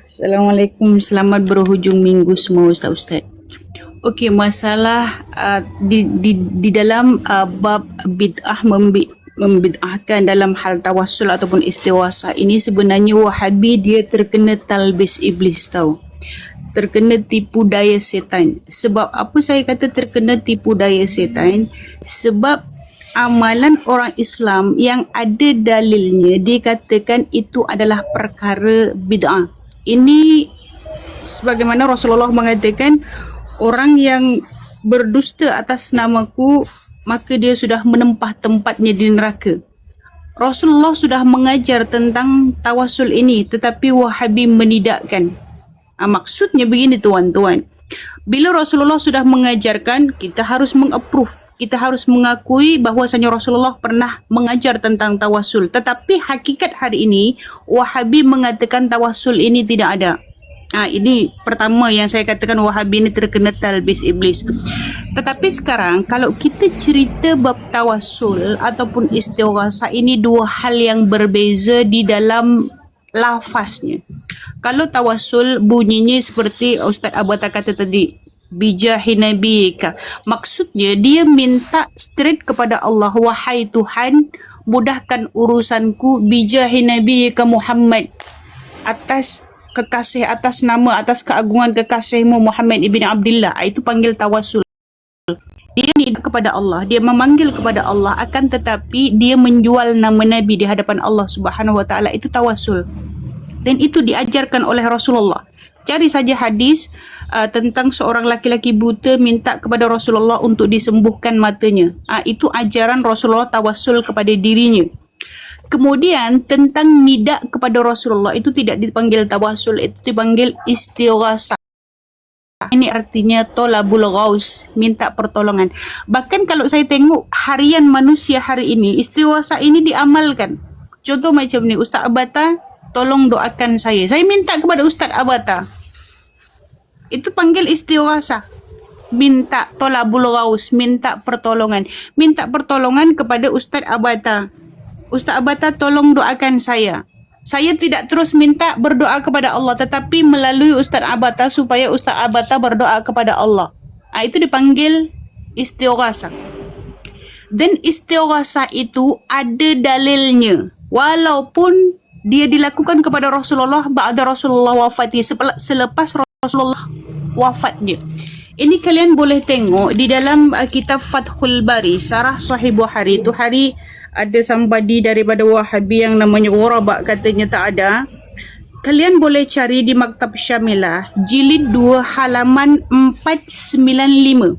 Assalamualaikum, selamat berhujung minggu semua Ustaz-Ustaz. Okey, masalah di dalam bab bid'ah membid'ahkan dalam hal tawassul ataupun istighasah ini sebenarnya Wahabi dia terkena talbis iblis tahu. Terkena tipu daya setan. Sebab apa saya kata terkena tipu daya setan? Sebab amalan orang Islam yang ada dalilnya dikatakan itu adalah perkara bid'ah. Ini sebagaimana Rasulullah mengatakan orang yang berdusta atas namaku maka dia sudah menempah tempatnya di neraka. Rasulullah sudah mengajar tentang tawasul ini tetapi Wahabi menidakkan. Maksudnya begini tuan-tuan. Bila Rasulullah sudah mengajarkan, kita harus mengapprove. Kita harus mengakui bahawasanya Rasulullah pernah mengajar tentang tawasul. Tetapi hakikat hari ini, Wahabi mengatakan tawasul ini tidak ada. Ini pertama yang saya katakan Wahabi ini terkena talbis iblis. Tetapi sekarang kalau kita cerita bab tawasul ataupun istighasah ini dua hal yang berbeza di dalam lafaznya. Kalau tawasul bunyinya seperti Ustaz Abata kata tadi, bijahi nabiyika. Maksudnya dia minta straight kepada Allah, wahai Tuhan, mudahkan urusanku bijahi nabiyika Muhammad, atas kekasih, atas nama, atas keagungan kekasihmu Muhammad ibn Abdullah. Itu panggil tawasul. Dia minta kepada Allah, dia memanggil kepada Allah, akan tetapi dia menjual nama Nabi di hadapan Allah Subhanahu Wa Taala. Itu tawasul. Dan itu diajarkan oleh Rasulullah. Cari saja hadis tentang seorang laki-laki buta minta kepada Rasulullah untuk disembuhkan matanya. Itu ajaran Rasulullah tawasul kepada dirinya. Kemudian tentang nidak kepada Rasulullah itu tidak dipanggil tawasul, itu dipanggil istighasah. Ini artinya tolabul ghaus, minta pertolongan. Bahkan kalau saya tengok harian manusia hari ini, istighasah ini diamalkan. Contoh macam ni, Ustaz Abata, tolong doakan saya. Saya minta kepada Ustaz Abata. Itu panggil istighasah. Minta tolabul ghaus, minta pertolongan. Minta pertolongan kepada Ustaz Abata. Ustaz Abata tolong doakan saya. Saya tidak terus minta berdoa kepada Allah, tetapi melalui Ustaz Abata supaya Ustaz Abata berdoa kepada Allah. Itu dipanggil istighasah. Dan istighasah itu ada dalilnya. Walaupun dia dilakukan kepada Rasulullah ba'da Rasulullah wafati, selepas Rasulullah wafatnya. Ini kalian boleh tengok di dalam kitab Fathul Bari, Syarah Sahih Bukhari. Itu hari ada somebody daripada Wahabi yang namanya Ghuraba katanya tak ada. Kalian boleh cari di Maktab Syamilah, jilid 2 halaman 495.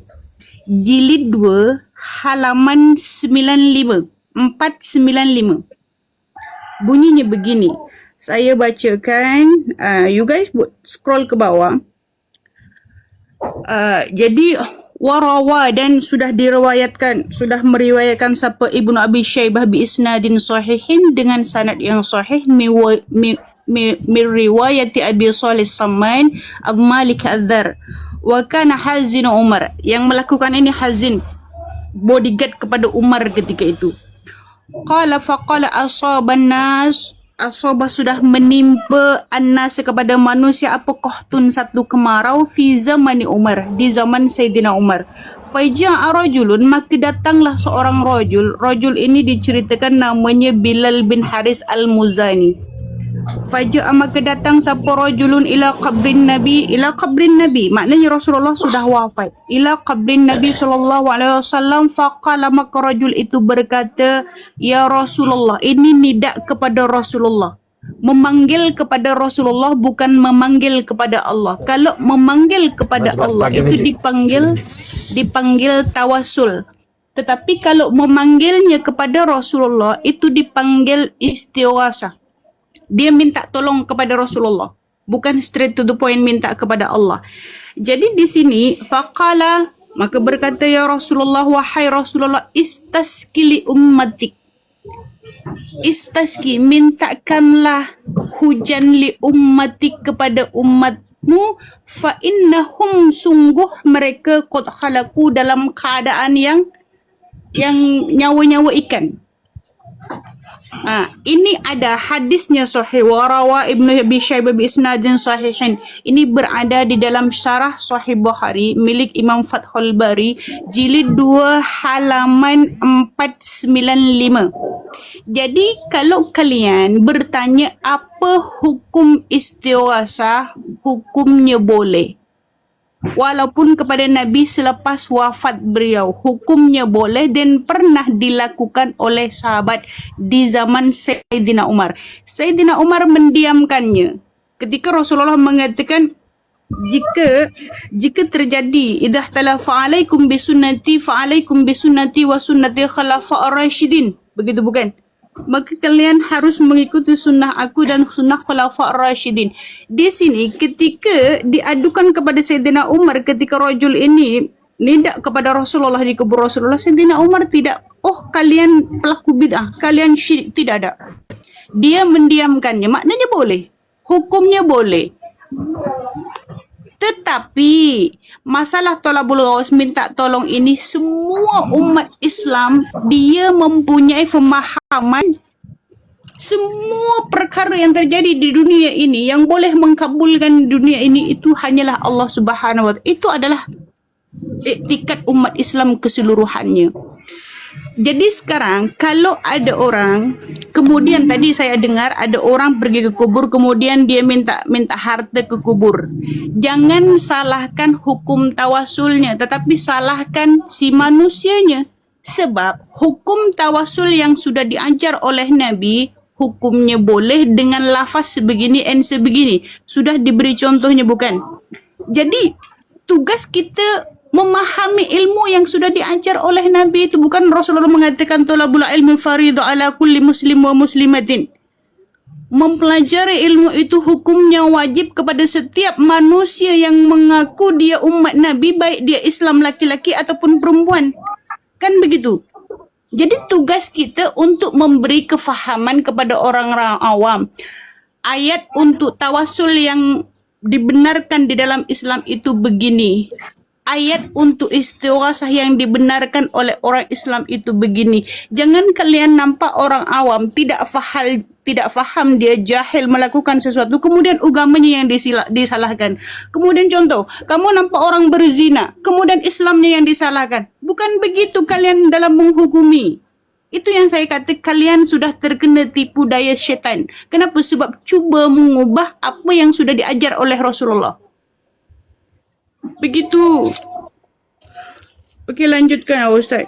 Jilid 2 halaman 95. 495. Bunyinya begini. Saya bacakan, you guys scroll ke bawah. Jadi warawa dan sudah meriwayatkan siapa Ibnu Abi Syaibah bi isnadin sahihin dengan sanad yang sahih min riwayati Abi Shalih Samman Abu Malik Adzar wa kana Hazin Umar, yang melakukan ini Hazin, bodyguard kepada Umar ketika itu. Qala faqala asaban nas, asabah sudah menimpa annas kepada manusia apa qahtun, satu kemarau, fi zamani Umar, di zaman Sayyidina Umar. Faja'a rajulun, maka datanglah seorang rajul. Rajul ini diceritakan namanya Bilal bin Haris al-Muzani. Faja'a, maka datang sapa rajulun ila qabrin Nabi, maknanya Rasulullah sudah wafat. Ila qabrin Nabi sallallahu alaihi wasallam, faqala, maka rajul itu berkata, ya Rasulullah. Ini nidak kepada Rasulullah, memanggil kepada Rasulullah, bukan memanggil kepada Allah. Kalau memanggil kepada Allah itu dipanggil tawasul. Tetapi kalau memanggilnya kepada Rasulullah itu dipanggil istighasah. Dia minta tolong kepada Rasulullah, bukan straight to the point minta kepada Allah. Jadi di sini faqala, maka berkata ya Rasulullah, wahai Rasulullah, istaski li ummatik. Istaski, mintakanlah hujan li ummatik kepada umatmu, fa innahum, sungguh mereka qad khalaqu, dalam keadaan yang nyawa-nyawa ikan. Ini ada hadisnya sahih warawa Ibnu Abi Syaibah bi isnadin sahihin. Ini berada di dalam syarah Sahih Bukhari milik Imam Fathul Bari jilid 2 halaman 495. Jadi kalau kalian bertanya apa hukum istighasah, hukumnya boleh. Walaupun kepada Nabi selepas wafat beliau, hukumnya boleh dan pernah dilakukan oleh sahabat di zaman Sayyidina Umar. Sayyidina Umar mendiamkannya. Ketika Rasulullah mengatakan jika terjadi idza talafa alaikum bisunnati fa alaikum bisunnati wa sunnati khulafa'ir rasyidin. Begitu bukan? Maka kalian harus mengikuti sunnah aku dan sunnah khulafa'ir rasyidin. Di sini ketika diadukan kepada Sayyidina Umar ketika rajul ini nidak kepada Rasulullah di kubur Rasulullah, Sayyidina Umar tidak, kalian pelaku bid'ah, kalian syirik, tidak ada. Dia mendiamkannya, maknanya boleh. Hukumnya boleh. Tetapi masalah tolabul ghaus, minta tolong ini, semua umat Islam dia mempunyai pemahaman semua perkara yang terjadi di dunia ini yang boleh mengkabulkan dunia ini itu hanyalah Allah Subhanahu wa Ta'ala. Itu adalah iktikad umat Islam keseluruhannya. Jadi sekarang kalau ada orang, kemudian tadi saya dengar ada orang pergi ke kubur kemudian dia minta harta ke kubur. Jangan salahkan hukum tawasulnya, tetapi salahkan si manusianya. Sebab hukum tawasul yang sudah diajar oleh Nabi, hukumnya boleh dengan lafaz sebegini and sebegini. Sudah diberi contohnya bukan? Jadi tugas kita memahami ilmu yang sudah diajar oleh Nabi itu. Bukan Rasulullah mengatakan tolabul ilmi faridu ala kulli muslim wa muslimatin. Mempelajari ilmu itu hukumnya wajib kepada setiap manusia yang mengaku dia umat Nabi, baik dia Islam laki-laki ataupun perempuan. Kan begitu? Jadi tugas kita untuk memberi kefahaman kepada orang-orang awam. Ayat untuk tawasul yang dibenarkan di dalam Islam itu begini. Ayat untuk istighasah yang dibenarkan oleh orang Islam itu begini. Jangan kalian nampak orang awam tidak faham, dia jahil melakukan sesuatu, kemudian agamanya yang disalahkan. Kemudian contoh, kamu nampak orang berzina, kemudian Islamnya yang disalahkan. Bukan begitu kalian dalam menghukumi. Itu yang saya kata, kalian sudah terkena tipu daya syaitan. Kenapa? Sebab cuba mengubah apa yang sudah diajar oleh Rasulullah. Begitu. Okey, lanjutkan Ustaz.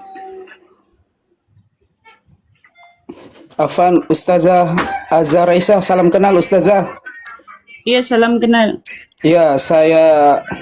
Afan, Ustazah Azhar Isa, salam kenal Ustazah. Ya, salam kenal. Ya, saya